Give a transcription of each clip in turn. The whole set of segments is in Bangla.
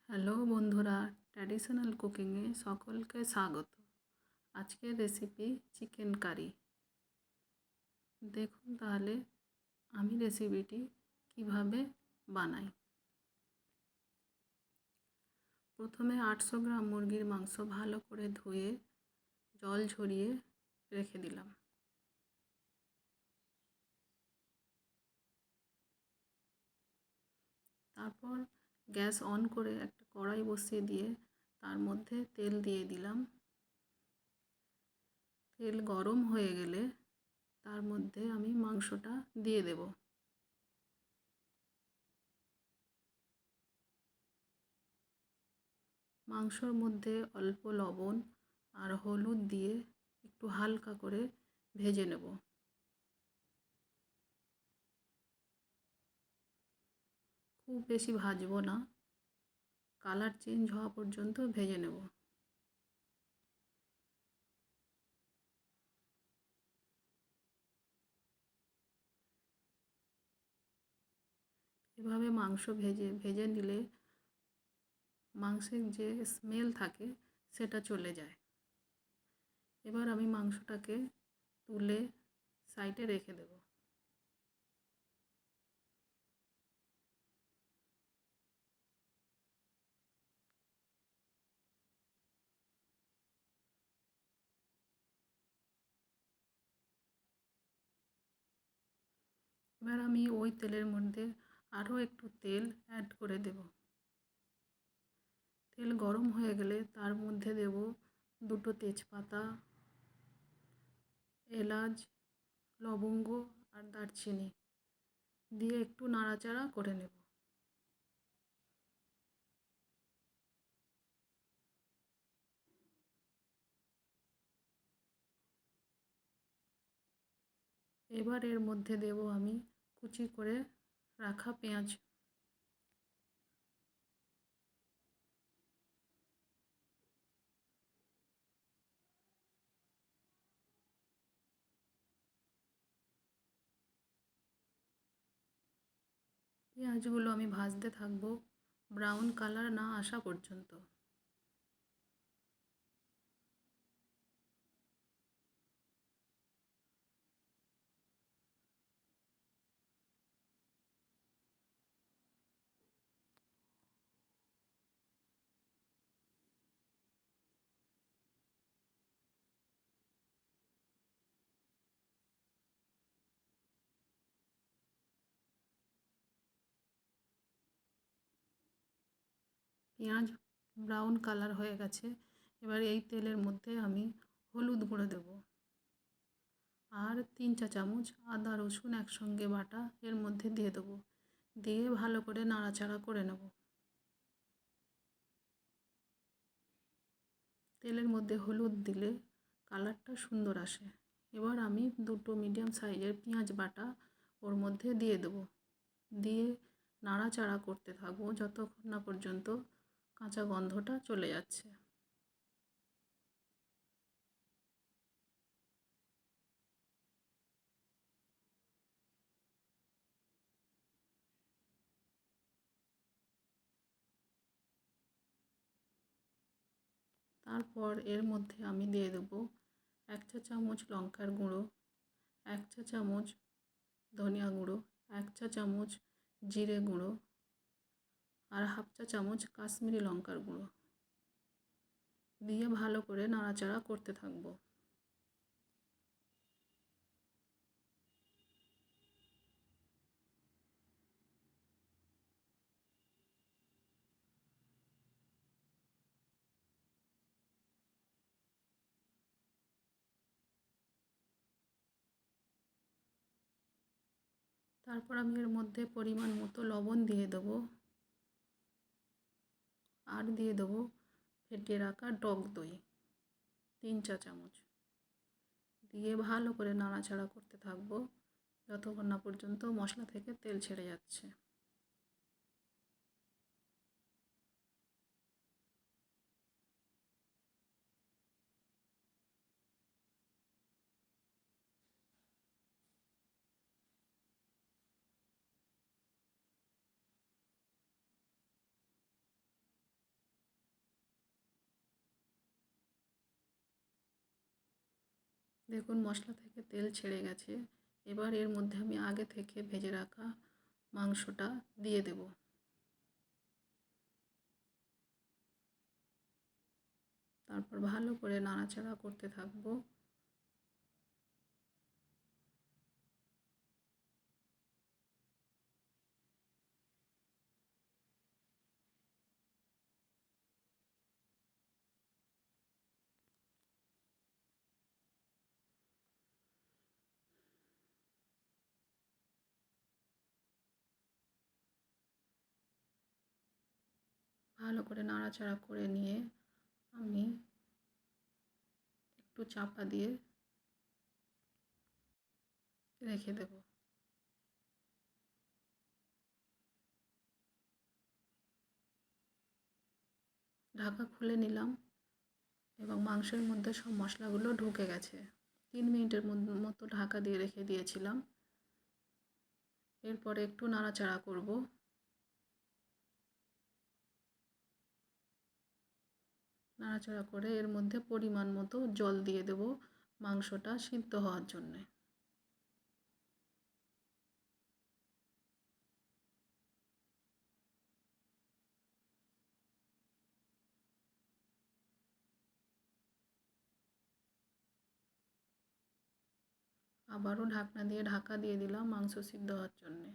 হ্যালো বন্ধুরা, ট্র্যাডিশনাল কুকিংয়ে সকলকে স্বাগত। আজকের রেসিপি চিকেন কারি। দেখুন তাহলে আমি রেসিপিটি কিভাবে বানাই। প্রথমে 800 গ্রাম মুরগির মাংস ভালো করে ধুয়ে জল ঝরিয়ে রেখে দিলাম। তারপর গ্যাস অন করে একটা কড়াই বসিয়ে দিয়ে তার মধ্যে তেল দিয়ে দিলাম। তেল গরম হয়ে গেলে তার মধ্যে আমি মাংসটা দিয়ে দেব। মাংসর মধ্যে অল্প লবণ আর হলুদ দিয়ে একটু হালকা করে ভেজে নেব। খুব বেশি ভাজবো না, কালার চেঞ্জ হওয়া পর্যন্ত ভেজে নেব। এভাবে মাংস ভেজে নিলে মাংসের যে স্মেল থাকে সেটা চলে যায়। এবার আমি মাংসটাকে তুলে সাইডে রেখে দেব। এবার আমি ওই তেলের মধ্যে আরও একটু তেল অ্যাড করে দেব। তেল গরম হয়ে গেলে তার মধ্যে দেব 2টো তেজপাতা, এলাচ, লবঙ্গ আর দারচিনি দিয়ে একটু নাড়াচাড়া করে নেব। এবার এর মধ্যে দেব আমি কুচি করে রাখা পেঁয়াজ। পেঁয়াজগুলো আমি ভাজতে থাকবো ব্রাউন কালার না আসা পর্যন্ত। পেঁয়াজ ব্রাউন কালার হয়ে গেছে। এবার এই তেলের মধ্যে আমি হলুদ গুঁড়ো দেব আর 3 চা চামচ আদা রসুন একসঙ্গে বাটা এর মধ্যে দিয়ে দেবো। দিয়ে ভালো করে নাড়াচাড়া করে নেব। তেলের মধ্যে হলুদ দিলে কালারটা সুন্দর আসে। এবার আমি 2টো মিডিয়াম সাইজের পেঁয়াজ বাটা ওর মধ্যে দিয়ে দেবো। দিয়ে নাড়াচাড়া করতে থাকবো যতক্ষণ না পর্যন্ত কাঁচা গন্ধটা চলে যাচ্ছে। তারপর এর মধ্যে আমি দিয়ে দেবো 1 চা চামচ লঙ্কার গুঁড়ো, 1 চা চামচ ধনিয়া গুঁড়ো, 1 চা চামচ জিরে গুঁড়ো আর হাফ চা চামচ কাশ্মীরি লঙ্কার গুঁড়ো দিয়ে ভালো করে নাড়াচাড়া করতে থাকবো। তারপর আমি এর মধ্যে পরিমাণ মতো লবণ দিয়ে দেবো আর দিয়ে দেবো ফেটিয়ে রাখা টক দই 3 চা চামচ দিয়ে ভালো করে নাড়াচাড়া করতে থাকবো যতক্ষণ না পর্যন্ত মশলা থেকে তেল ছেড়ে যাচ্ছে। দেখুন মশলা থেকে তেল ছেড়ে গেছে। এবার এর মধ্যে আমি আগে থেকে ভেজে রাখা মাংসটা দিয়ে দেব। তারপর ভালো করে নাড়াচাড়া করতে থাকবো। ভালো করে নাড়াচাড়া করে নিয়ে আমি একটু চাপা দিয়ে রেখে দেব। ঢাকা খুলে নিলাম এবং মাংসের মধ্যে সব মশলাগুলো ঢুকে গেছে। 3 মিনিটের মতো ঢাকা দিয়ে রেখে দিয়েছিলাম। এরপরে একটু নাড়াচাড়া করব। নাড়াচাড়া করে এর মধ্যে পরিমাণ মতো জল দিয়ে দেব মাংসটা সিদ্ধ হওয়ার জন্যে। আবারও ঢাকনা দিয়ে ঢাকা দিয়ে দিলাম মাংস সিদ্ধ হওয়ার জন্যে।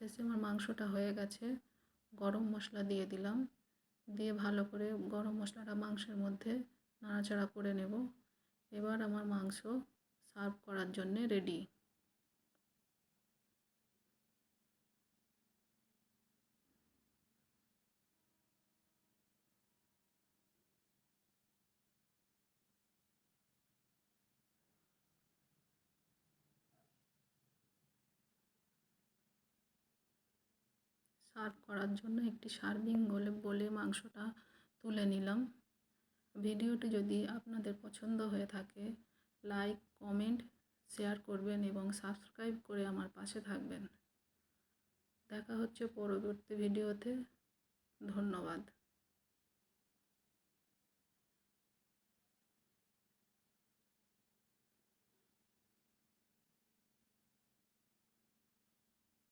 শেষে আমার মাংসটা হয়ে গেছে। গরম মশলা দিয়ে দিলাম, দিয়ে ভালো করে গরম মশলাটা মাংসের মধ্যে নাড়াচাড়া করে নেব। এবার আমার মাংস সার্ভ করার জন্যে রেডি। সার্ভ করার জন্য একটি সার্ভিং বলে মাংসটা তুলে নিলাম। ভিডিওটি যদি আপনাদের পছন্দ হয়ে থাকে লাইক, কমেন্ট, শেয়ার করবেন এবং সাবস্ক্রাইব করে আমার পাশে থাকবেন। দেখা হচ্ছে পরবর্তী ভিডিওতে। ধন্যবাদ।